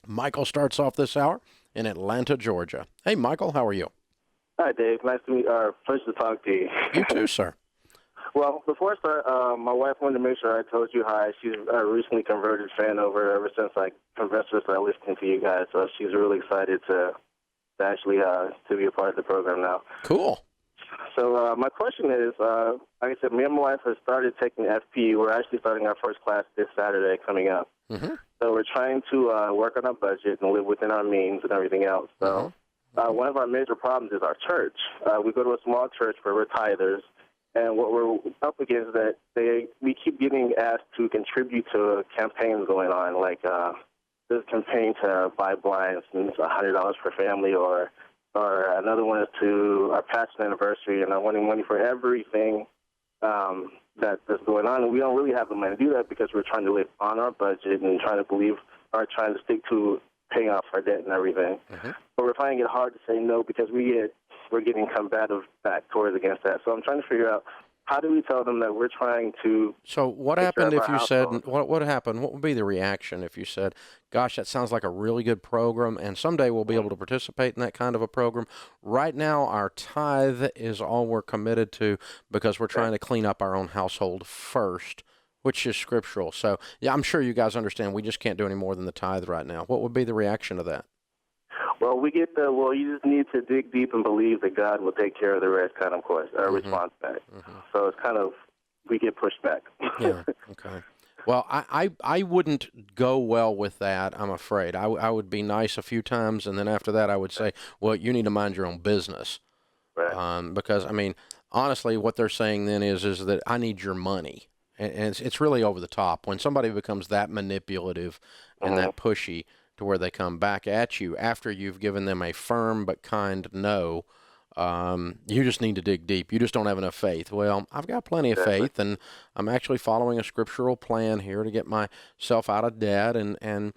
Michael starts off this hour in Atlanta, Georgia. Hey, Michael, how are you? Hi, Dave. Nice to meet. First to talk to you. You too, sir. Well, before I start, my wife wanted to make sure I told you hi. She's a recently converted fan ever since I convinced her to start listening to you guys. So she's really excited to actually to be a part of the program now. Cool. So my question is, like I said, me and my wife have started taking FP. We're actually starting our first class this Saturday coming up. Mm-hmm. So we're trying to work on our budget and live within our means and everything else. So one of our major problems is our church. We go to a small church where we're tithers. And what we're up against is that we keep getting asked to contribute to campaigns going on, like this campaign to buy blinds, and it's $100 per family, or another one is to our pastor anniversary, and I'm wanting money for everything that's going on. And we don't really have the money to do that because we're trying to live on our budget and trying to stick to paying off our debt and everything. Mm-hmm. But we're finding it hard to say no because we're getting combative back towards against that. So I'm trying to figure out, how do we tell them that we're trying to... So what happened if you said, what happened? What would be the reaction if you said, gosh, that sounds like a really good program, and someday we'll be able to participate in that kind of a program. Right now, our tithe is all we're committed to because we're trying to clean up our own household first, which is scriptural. So, yeah, I'm sure you guys understand we just can't do any more than the tithe right now. What would be the reaction to that? Well, you just need to dig deep and believe that God will take care of the rest kind of response back. Mm-hmm. So it's kind of, we get pushed back. Yeah, okay. Well, I wouldn't go well with that, I'm afraid. I would be nice a few times, and then after that I would say, well, you need to mind your own business. Right. Because, I mean, honestly, what they're saying then is that I need your money. And it's really over the top. When somebody becomes that manipulative and that pushy, to where they come back at you after you've given them a firm but kind no, you just need to dig deep. You just don't have enough faith. Well, I've got plenty of faith, and I'm actually following a scriptural plan here to get myself out of debt. And I'm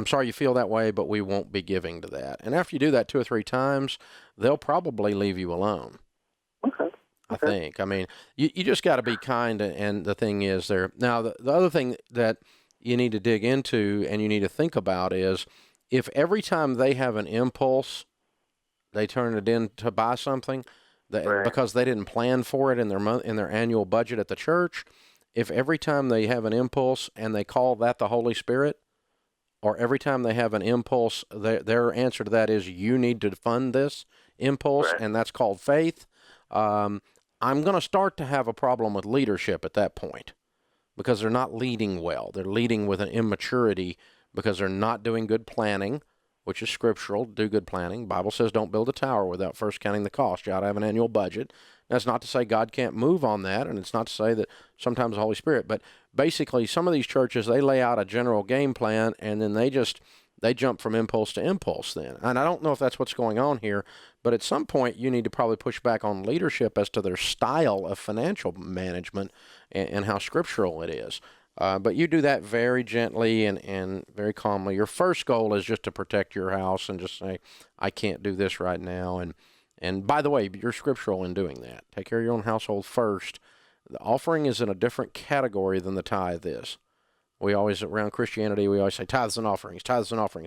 sorry you feel that way, but we won't be giving to that. And after you do that 2 or 3 times, they'll probably leave you alone. Okay. I think. I mean, you just got to be kind. And the thing is there. Now, the other thing that you need to dig into and you need to think about is, if every time they have an impulse, they turn it in to buy something because they didn't plan for it in their annual budget at the church, if every time they have an impulse and they call that the Holy Spirit, or every time they have an impulse, their answer to that is, you need to fund this impulse, and that's called faith, I'm going to start to have a problem with leadership at that point. Because they're not leading well. They're leading with an immaturity because they're not doing good planning, which is scriptural. Do good planning. The Bible says don't build a tower without first counting the cost. You ought to have an annual budget. That's not to say God can't move on that, and it's not to say that sometimes the Holy Spirit. But basically, some of these churches, they lay out a general game plan, and then they jump from impulse to impulse then. And I don't know if that's what's going on here, but at some point you need to probably push back on leadership as to their style of financial management and how scriptural it is. But you do that very gently and very calmly. Your first goal is just to protect your house and just say, I can't do this right now. And by the way, you're scriptural in doing that. Take care of your own household first. The offering is in a different category than the tithe is. We always, around Christianity, we always say tithes and offerings,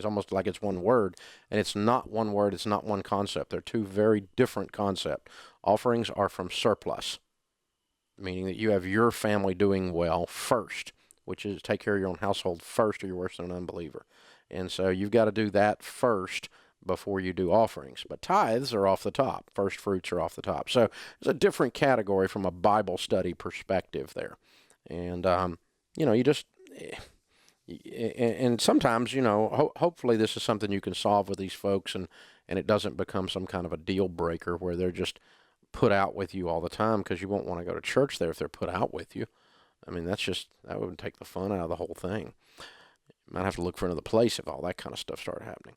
almost like it's one word. And it's not one word, it's not one concept. They're two very different concepts. Offerings are from surplus, meaning that you have your family doing well first, which is take care of your own household first, or you're worse than an unbeliever. And so you've got to do that first before you do offerings. But tithes are off the top. First fruits are off the top. So it's a different category from a Bible study perspective there. And, you just... And sometimes, hopefully this is something you can solve with these folks, and it doesn't become some kind of a deal breaker where they're just put out with you all the time, because you won't want to go to church there if they're put out with you. I mean, that would take the fun out of the whole thing. You might have to look for another place if all that kind of stuff started happening.